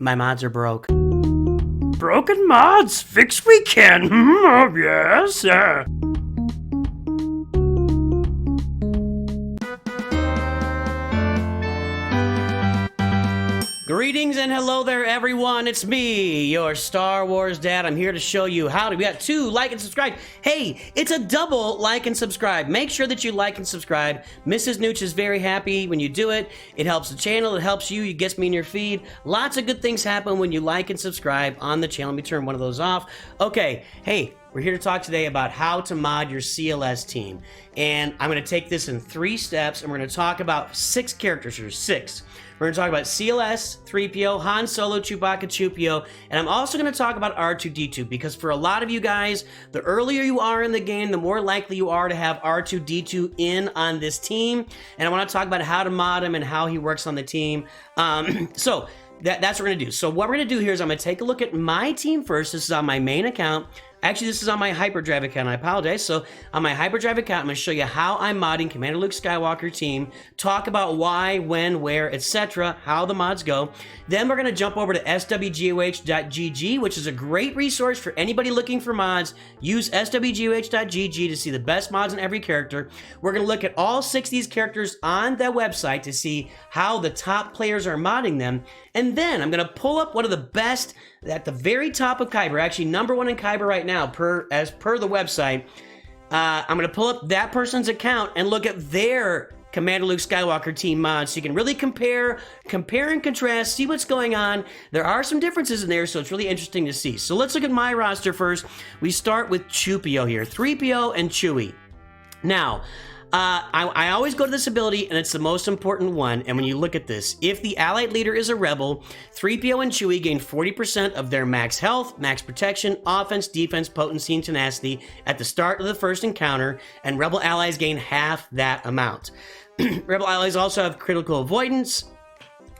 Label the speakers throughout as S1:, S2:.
S1: My mods are broke.
S2: Broken mods, fix we can. Oh, yes.
S1: Greetings and hello there, everyone. It's me, your Star Wars dad. I'm here to show you how to. We got 2 like and subscribe. Hey, it's a double like and subscribe. Make sure that you like and subscribe. Mrs. Nooch is very happy when you do it. It helps the channel. It helps you. It gets me in your feed. Lots of good things happen when you like and subscribe on the channel. Let me turn one of those off. Okay. Hey. We're here to talk today about how to mod your CLS team. And I'm going to take this in 3 steps, and we're going to talk about 6 characters here. 6. We're going to talk about CLS, 3PO, Han Solo, Chewbacca, Chewpio, and I'm also going to talk about R2-D2, because for a lot of you guys, the earlier you are in the game, the more likely you are to have R2-D2 in on this team. And I want to talk about how to mod him and how he works on the team. That's what we're going to do. So what we're going to do here is I'm going to take a look at my team first. This is on my main account. Actually, this is on my hyperdrive account. I apologize. So on my hyperdrive account, I'm going to show you how I'm modding Commander Luke Skywalker team, talk about why, when, where, etc., how the mods go. Then we're going to jump over to SWGOH.gg, which is a great resource for anybody looking for mods. Use SWGOH.gg to see the best mods in every character. We're going to look at all 6 of these characters on that website to see how the top players are modding them. And then I'm going to pull up one of the best at the very top of Kyber, actually #1 in Kyber right now, as per the website. I'm going to pull up that person's account and look at their Commander Luke Skywalker team mods, so you can really compare and contrast, see what's going on. There are some differences in there, so it's really interesting to see. So let's look at my roster first. We start with Chewpio here, 3PO and Chewie. Now, I always go to this ability, and it's the most important one. And when you look at this, if the allied leader is a rebel, 3PO and Chewie gain 40% of their max health, max protection, offense, defense, potency, and tenacity at the start of the first encounter, and rebel allies gain half that amount. Rebel allies also have critical avoidance,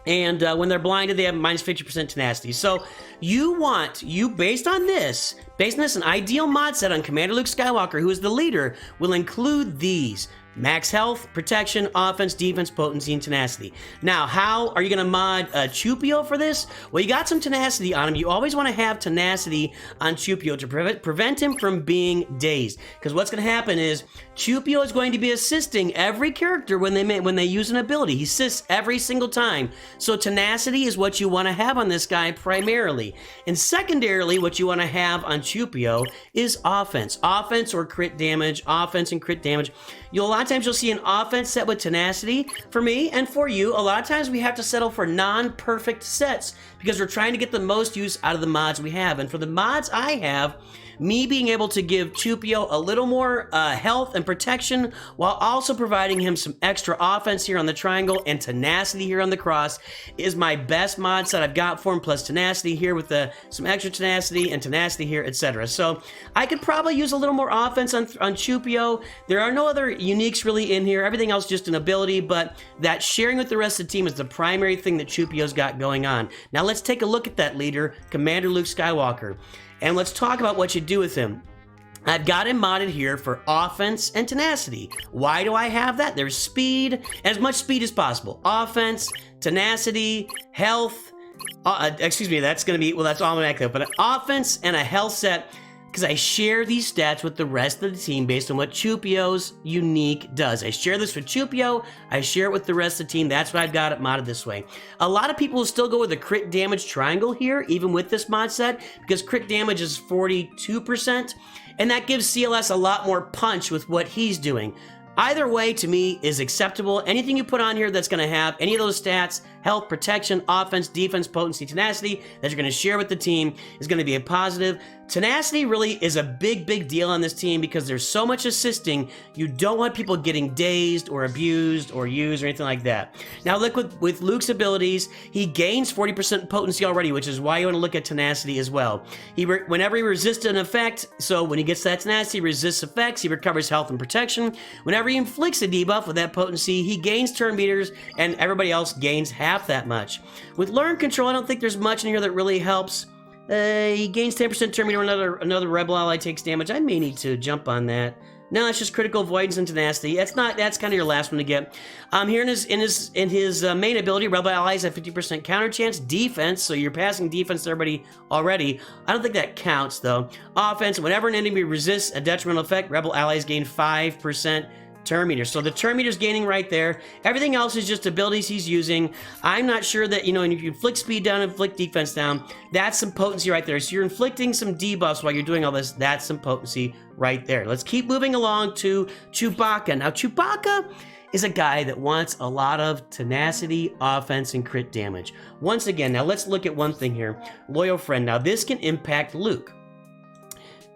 S1: and when they're blinded, they have minus 50% tenacity. So based on this, an ideal mod set on Commander Luke Skywalker, who is the leader, will include these: max health, protection, offense, defense, potency, and tenacity. Now, how are you going to mod Chewpio for this? Well, you got some tenacity on him. You always want to have tenacity on Chewpio to prevent him from being dazed. Because what's going to happen is Chewpio is going to be assisting every character when they use an ability. He assists every single time. So tenacity is what you want to have on this guy primarily. And secondarily, what you want to have on Chewpio is offense. Offense or crit damage. Offense and crit damage. A lot of times you'll see an offense set with tenacity. For me and for you, a lot of times we have to settle for non-perfect sets because we're trying to get the most use out of the mods we have. And for the mods I have, me being able to give Chewpio a little more health and protection while also providing him some extra offense here on the triangle and tenacity here on the cross is my best mod set I've got for him, plus tenacity here with some extra tenacity and tenacity here, etc. So I could probably use a little more offense on Chewpio. There are no other uniques really in here. Everything else just an ability, but that sharing with the rest of the team is the primary thing that Chewpio's got going on. Now let's take a look at that leader, Commander Luke Skywalker. And let's talk about what you do with him. I've got him modded here for offense and tenacity. Why do I have that? There's speed, as much speed as possible. Offense, tenacity, health. That's going to be, well, that's automatic, but an offense and a health set, because I share these stats with the rest of the team based on what Chewpio's unique does. I share this with Chewpio, I share it with the rest of the team. That's why I've got it modded this way. A lot of people will still go with a crit damage triangle here, even with this mod set, because crit damage is 42%, and that gives CLS a lot more punch with what he's doing. Either way, to me, is acceptable. Anything you put on here that's going to have any of those stats, health, protection, offense, defense, potency, tenacity, that you're going to share with the team is going to be a positive. Tenacity really is a big deal on this team because there's so much assisting. You don't want people getting dazed or abused or used or anything like that. Now look with Luke's abilities, he gains 40% potency already, which is why you want to look at tenacity as well. Whenever he resists an effect, so when he gets that tenacity, he resists effects, he recovers health and protection. Whenever he inflicts a debuff with that potency, he gains turn meters and everybody else gains half that much. With learn control, I don't think there's much in here that really helps. He gains 10% turn meter when another rebel ally takes damage. I may need to jump on that. No, it's just critical avoidance and tenacity. That's kind of your last one to get. Here in his main ability, Rebel allies have 50% counter chance. Defense, so you're passing defense to everybody already. I don't think that counts though. Offense, whenever an enemy resists a detrimental effect, Rebel allies gain 5% turn meter. So the turn meter's gaining right there. Everything else is just abilities he's using. I'm not sure that, you know, and if you inflict speed down and inflict defense down, that's some potency right there. So you're inflicting some debuffs while you're doing all this. That's some potency right there. Let's keep moving along to Chewbacca. Now, Chewbacca is a guy that wants a lot of tenacity, offense, and crit damage. Once again, now let's look at one thing here. Loyal friend. Now, this can impact Luke.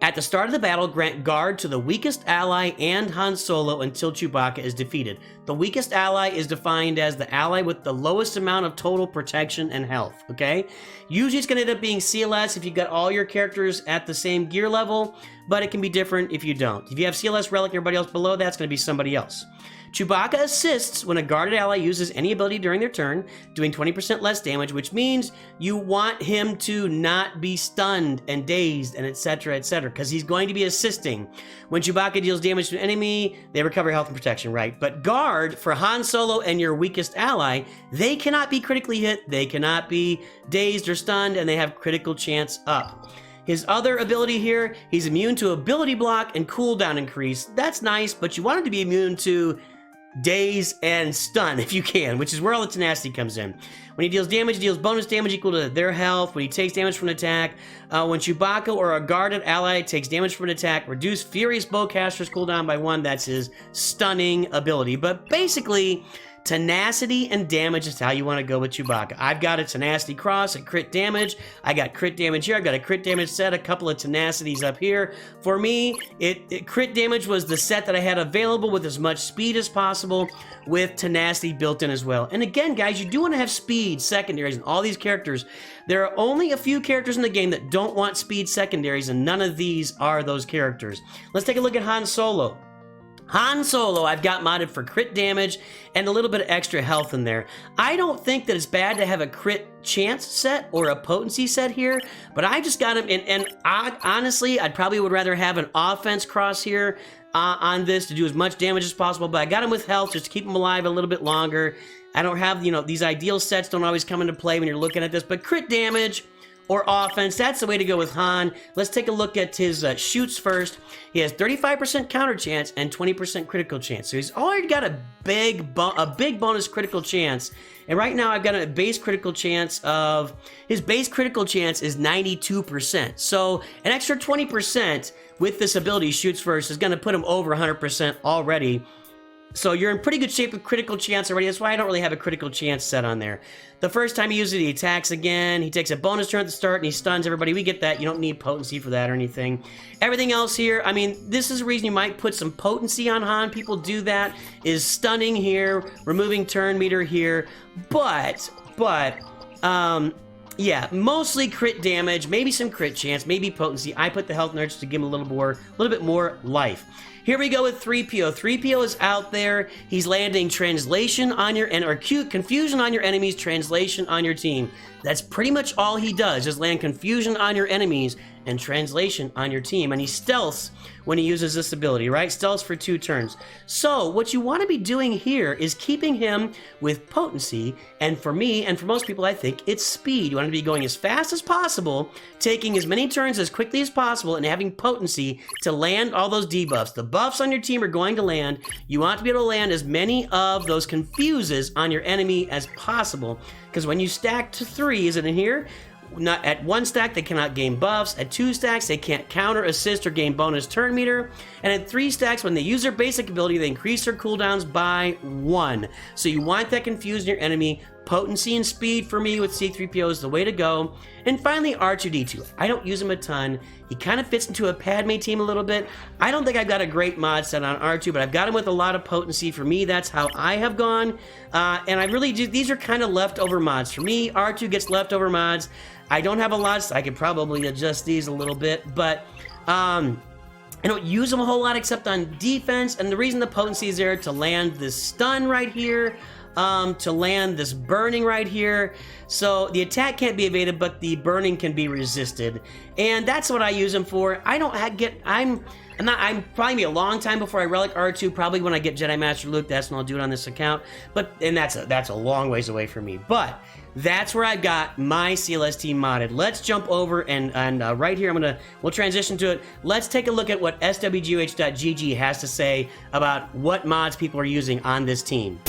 S1: At the start of the battle, grant guard to the weakest ally and Han Solo until Chewbacca is defeated. The weakest ally is defined as the ally with the lowest amount of total protection and health, okay? Usually it's going to end up being CLS if you've got all your characters at the same gear level, but it can be different if you don't. If you have CLS Relic and everybody else below that, it's going to be somebody else. Chewbacca assists when a guarded ally uses any ability during their turn, doing 20% less damage, which means you want him to not be stunned and dazed and etc, because he's going to be assisting. When Chewbacca deals damage to an enemy, they recover health and protection, right? But guard for Han Solo and your weakest ally, they cannot be critically hit, they cannot be dazed or stunned, and they have critical chance up. His other ability here, he's immune to ability block and cooldown increase. That's nice, but you want him to be immune to daze and stun if you can, which is where all the tenacity comes in. When he deals damage, he deals bonus damage equal to their health. When he takes damage from an attack, when Chewbacca or a guarded ally takes damage from an attack, reduce Furious Bowcaster's cooldown by 1. That's his stunning ability. But basically, tenacity and damage is how you want to go with Chewbacca. I've got a tenacity cross, a crit damage. I got crit damage here. I've got a crit damage set, a couple of tenacities up here. For me, crit damage was the set that I had available with as much speed as possible, with tenacity built in as well. And again, guys, you do want to have speed secondaries in all these characters. There are only a few characters in the game that don't want speed secondaries, and none of these are those characters. Let's take a look at Han Solo. Han Solo, I've got modded for crit damage and a little bit of extra health in there. I don't think that it's bad to have a crit chance set or a potency set here, but I just got him in, and honestly, I'd probably would rather have an offense cross here on this to do as much damage as possible, but I got him with health just to keep him alive a little bit longer. I don't have, you know, these ideal sets don't always come into play when you're looking at this, but crit damage or offense, that's the way to go with Han. Let's take a look at his shoots first. He has 35% counter chance and 20% critical chance. So he's already got a big bonus critical chance. And right now I've got a base critical chance of, his base critical chance is 92%. So an extra 20% with this ability, shoots first, is going to put him over 100% already. So you're in pretty good shape with critical chance already. That's why I don't really have a critical chance set on there. The first time he uses it, he attacks again. He takes a bonus turn at the start and he stuns everybody. We get that. You don't need potency for that or anything. Everything else here, I mean, this is a reason you might put some potency on Han. People do that, is stunning here, removing turn meter here. But, yeah, mostly crit damage, maybe some crit chance, maybe potency. I put the health nurse to give him a little bit more life. Here we go with 3PO. 3PO is out there. He's landing translation on your or confusion on your enemies, translation on your team. That's pretty much all he does, is land confusion on your enemies and translation on your team. And he stealths when he uses this ability, right? Stealths for 2 turns. So what you want to be doing here is keeping him with potency, and for me, and for most people, I think, it's speed. You want to be going as fast as possible, taking as many turns as quickly as possible, and having potency to land all those debuffs. The buffs on your team are going to land. You want to be able to land as many of those confuses on your enemy as possible, because when you stack to 3, is it in here? Not at 1 stack, they cannot gain buffs. At 2 stacks, they can't counter, assist, or gain bonus turn meter. And at 3 stacks, when they use their basic ability, they increase their cooldowns by 1. So you want that confuse your enemy. Potency and speed for me with C-3PO is the way to go. And finally, R2-D2. I don't use him a ton. He kind of fits into a Padme team a little bit. I don't think I've got a great mod set on R2, but I've got him with a lot of potency. For me, that's how I have gone. And I really do, these are kind of leftover mods. For me, R2 gets leftover mods. I don't have a lot, so I could probably adjust these a little bit, but I don't use them a whole lot except on defense, and the reason the potency is there to land this stun right here. to land this burning right here. So the attack can't be evaded, but the burning can be resisted. And that's what I use him for. I'm probably be a long time before I relic R2. Probably when I get Jedi Master Luke, that's when I'll do it on this account. And that's a long ways away from me. But that's where I've got my CLS team modded. Let's jump over and right here we'll transition to it. Let's take a look at what SWGOH.gg has to say about what mods people are using on this team.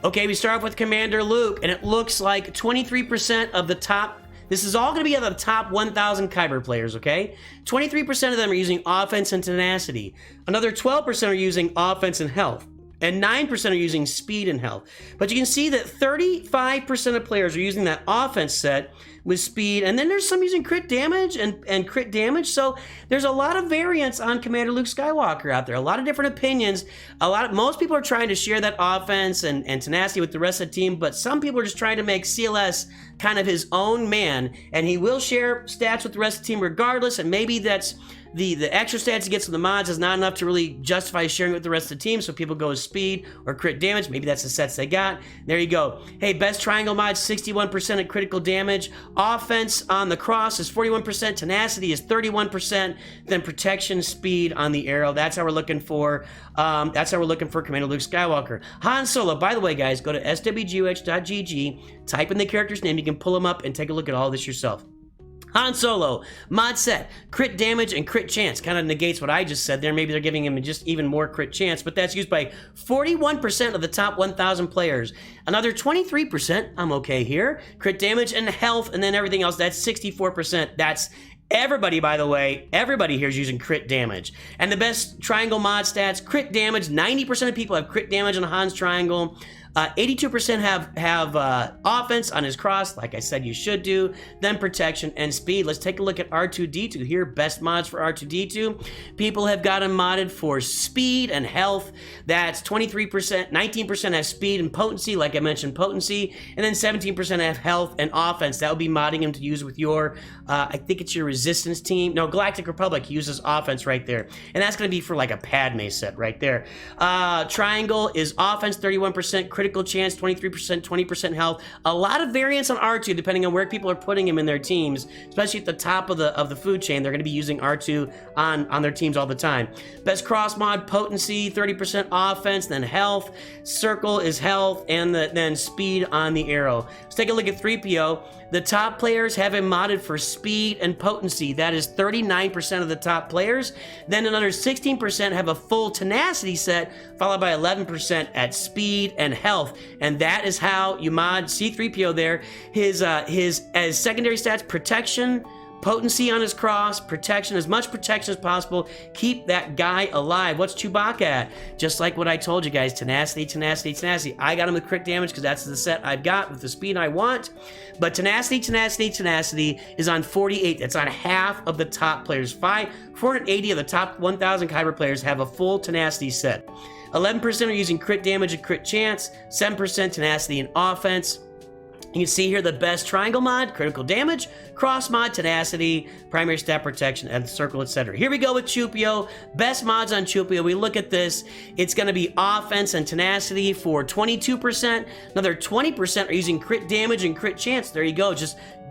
S1: Okay, we start off with Commander Luke, and it looks like 23% of the top. This is all going to be of the top 1,000 Kyber players, okay? 23% of them are using offense and tenacity. Another 12% are using offense and health. And 9% are using speed and health. But you can see that 35% of players are using that offense set with speed. And then there's some using crit damage and crit damage. So there's a lot of variance on Commander Luke Skywalker out there. A lot of different opinions. Most people are trying to share that offense and tenacity with the rest of the team. But some people are just trying to make CLS kind of his own man. And he will share stats with the rest of the team regardless. And maybe that's the extra stats he gets from the mods is not enough to really justify sharing it with the rest of the team, so people go with speed or crit damage. Maybe that's the sets they got. There you go. Hey, best triangle mod, 61% at critical damage. Offense on the cross is 41%. Tenacity is 31%. Then protection, speed on the arrow. That's how we're looking for. Commander Luke Skywalker. Han Solo. By the way, guys, go to swgoh.gg. Type in the character's name. You can pull them up and take a look at all this yourself. Han Solo, mod set, crit damage and crit chance. Kind of negates what I just said there. Maybe they're giving him just even more crit chance, but that's used by 41% of the top 1,000 players. Another 23%, I'm okay here. Crit damage and health, and then everything else, that's 64%. That's everybody, by the way. Everybody here is using crit damage. And the best triangle mod stats, crit damage, 90% of people have crit damage on Han's triangle. 82% have offense on his cross, like I said you should do, then protection and speed. Let's take a look at R2-D2 here, best mods for R2-D2. People have got him modded for speed and health. That's 23%, 19% have speed and potency, like I mentioned, potency, and then 17% have health and offense. That would be modding him to use with your, I think it's your resistance team. No, Galactic Republic uses offense right there. And that's going to be for like a Padme set right there. Triangle is offense, 31%, critical chance, 23%, 20% health. A lot of variance on R2 depending on where people are putting him in their teams, especially at the top of the food chain. They're going to be using R2 on their teams all the time. Best cross mod, potency, 30% offense, then health. Circle is health, and then speed on the arrow. Let's take a look at 3PO. The top players have him modded for speed and potency. That is 39% of the top players. Then another 16% have a full tenacity set, followed by 11% at speed and health. And that is how you mod C-3PO there. His as secondary stats, protection, potency on his cross, protection, as much protection as possible. Keep that guy alive. What's Chewbacca at? Just like what I told you guys, tenacity, tenacity, tenacity. I got him with crit damage because that's the set I've got with the speed I want. But tenacity, tenacity, tenacity is on 48. That's on half of the top players. 480 of the top 1,000 Kyber players have a full tenacity set. 11% are using crit damage and crit chance. 7% tenacity and offense. You can see here the best triangle mod, critical damage, cross mod, tenacity, primary stat protection, and circle, etc. Here we go with Chewpio. Best mods on Chewpio. We look at this. It's going to be offense and tenacity for 22%. Another 20% are using crit damage and crit chance. There you go.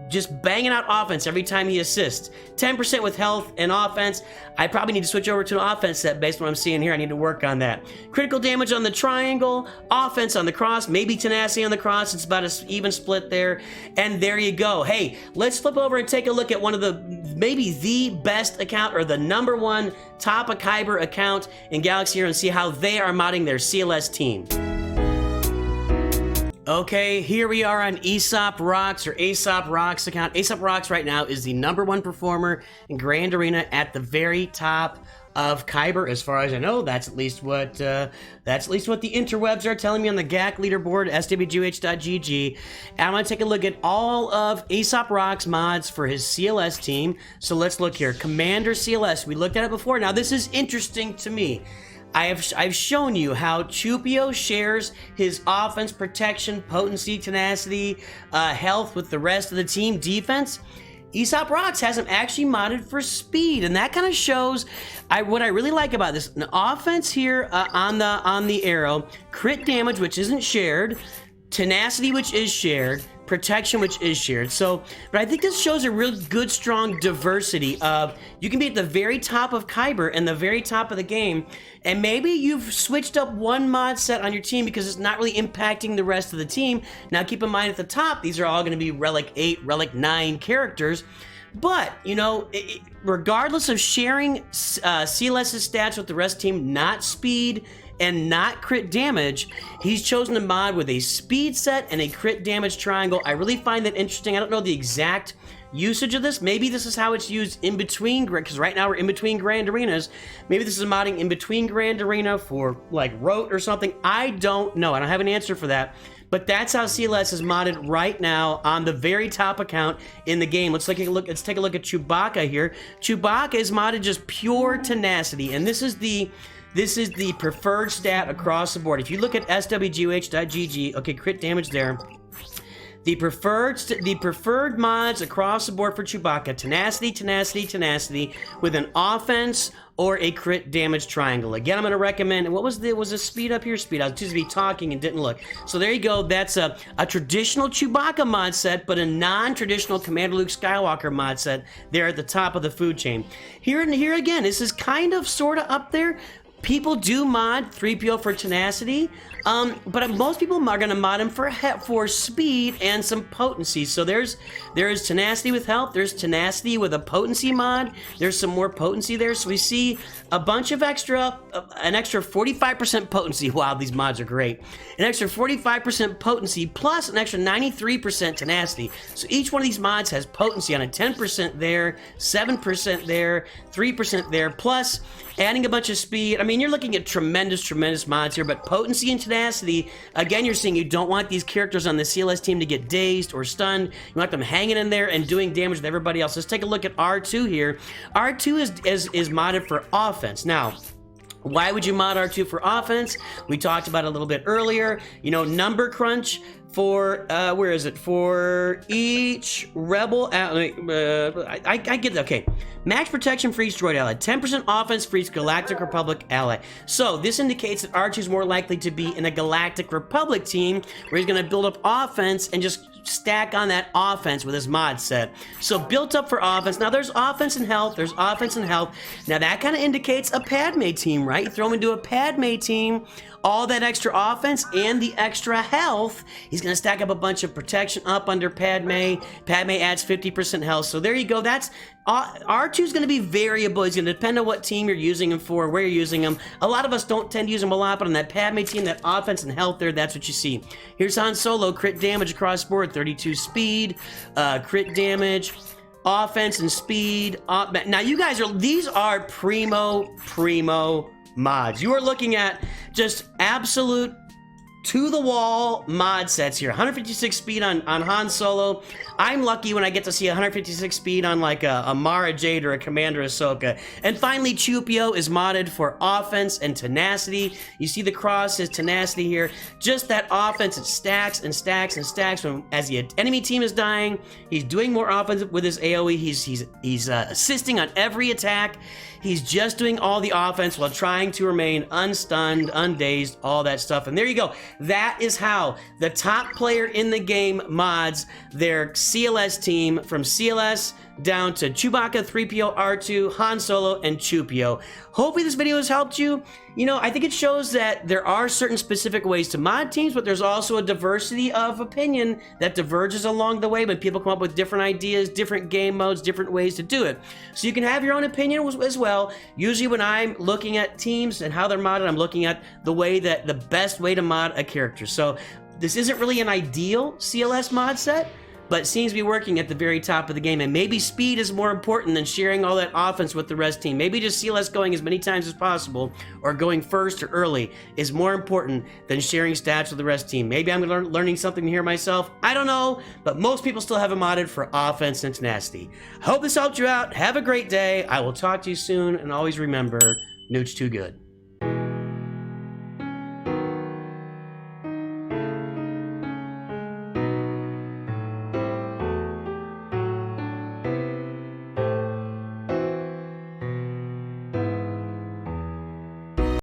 S1: Just banging out offense every time he assists. 10% with health and offense. I probably need to switch over to an offense set based on what I'm seeing here. I need to work on that. Critical damage on the triangle, offense on the cross, maybe tenacity on the cross. It's about an even split there. And there you go. Hey, let's flip over and take a look at one of the, maybe the best account or the #1 top Kyber account in Galaxy here and see how they are modding their CLS team. Okay, here we are on Aesop Rocks or Aesop Rocks account. Aesop Rocks right now is the #1 performer in Grand Arena at the very top of Kyber, as far as I know. That's at least what the interwebs are telling me on the GAC leaderboard, swgoh.gg. And I'm gonna take a look at all of Aesop Rocks mods for his CLS team. So let's look here. Commander CLS. We looked at it before. Now this is interesting to me. I've shown you how Chewpio shares his offense, protection, potency, tenacity, health with the rest of the team, defense. Aesop Rocks has him actually modded for speed, and that kind of shows what I really like about this. An offense here on the arrow, crit damage, which isn't shared, tenacity, which is shared, protection, which is shared. So, but I think this shows a real good, strong diversity of you can be at the very top of Kyber and the very top of the game, and maybe you've switched up one mod set on your team because it's not really impacting the rest of the team. Now, keep in mind at the top, these are all going to be Relic 8, Relic 9 characters. But, you know, regardless of sharing CLS's stats with the rest of the team, not speed and not crit damage, he's chosen to mod with a speed set and a crit damage triangle. I really find that interesting. I don't know the exact usage of this. Maybe this is how it's used in between, because right now we're in between Grand Arenas. Maybe this is modding in between Grand Arena for like Rote or something. I don't know. I don't have an answer for that. But that's how CLS is modded right now on the very top account in the game. Let's take a look at Chewbacca here. Chewbacca is modded just pure tenacity, and this is the preferred stat across the board. If you look at SWGOH.gg, okay, crit damage there. The preferred mods across the board for Chewbacca: tenacity, tenacity, tenacity, with an offense or a crit damage triangle. Again, I'm going to recommend, was a speed up here? Speed. I was too busy talking and didn't look. So there you go. That's a traditional Chewbacca mod set, but a non-traditional Commander Luke Skywalker mod set there at the top of the food chain. Here again, this is kind of sort of up there. People do mod 3PO for tenacity, but most people are going to mod him for speed and some potency. So there is tenacity with health, there's tenacity with a potency mod, there's some more potency there. So we see a bunch of an extra 45% potency. Wow, these mods are great. An extra 45% potency plus an extra 93% tenacity. So each one of these mods has potency on it. 10% there, 7% there, 3% there, plus adding a bunch of speed. I mean, you're looking at tremendous mods here, but potency and tenacity, again, you're seeing you don't want these characters on the CLS team to get dazed or stunned. You want them hanging in there and doing damage with everybody else. Let's take a look at R2 here. R2 is modded for offense. Now, why would you mod R2 for offense? We talked about it a little bit earlier. You know, number crunch for, where is it? For each rebel, I get it, okay. Max protection for each droid ally, 10% offense for each Galactic Republic ally. So this indicates that R2 is more likely to be in a Galactic Republic team where he's gonna build up offense and just stack on that offense with his mod set. So built up for offense. Now there's offense and health, Now that kind of indicates a Padme team, right? You throw him into a Padme team, all that extra offense and the extra health, he's gonna stack up a bunch of protection up under Padme. Padme adds 50% health. So there you go. That's R2 is gonna be variable. He's gonna depend on what team you're using him for, where you're using him. A lot of us don't tend to use him a lot, but on that Padme team, that offense and health there, that's what you see. Here's Han Solo, crit damage across the board, 32 speed, crit damage, offense and speed. Now you guys these are primo mods. You are looking at just absolute to-the-wall mod sets here. 156 speed on Han Solo. I'm lucky when I get to see 156 speed on like a Mara Jade or a Commander Ahsoka. And finally, Chewpio is modded for offense and tenacity. You see the cross says tenacity here. Just that offense, it stacks and stacks and stacks. As the enemy team is dying, he's doing more offense with his AoE. He's assisting on every attack. He's just doing all the offense while trying to remain unstunned, undazed, all that stuff. And there you go. That is how the top player in the game mods their CLS team, from CLS down to Chewbacca, 3PO, R2, Han Solo, and Chewpio. Hopefully this video has helped you. You know, I think it shows that there are certain specific ways to mod teams, but there's also a diversity of opinion that diverges along the way, but people come up with different ideas, different game modes, different ways to do it. So you can have your own opinion as well. Usually when I'm looking at teams and how they're modded, I'm looking at the best way to mod a character. So this isn't really an ideal CLS mod set, but it seems to be working at the very top of the game. And maybe speed is more important than sharing all that offense with the rest team. Maybe just CLS going as many times as possible, or going first or early, is more important than sharing stats with the rest team. Maybe I'm learning something here myself. I don't know, but most people still have it modded for offense and tenacity. I hope this helped you out. Have a great day. I will talk to you soon, and always remember, Nooch too good.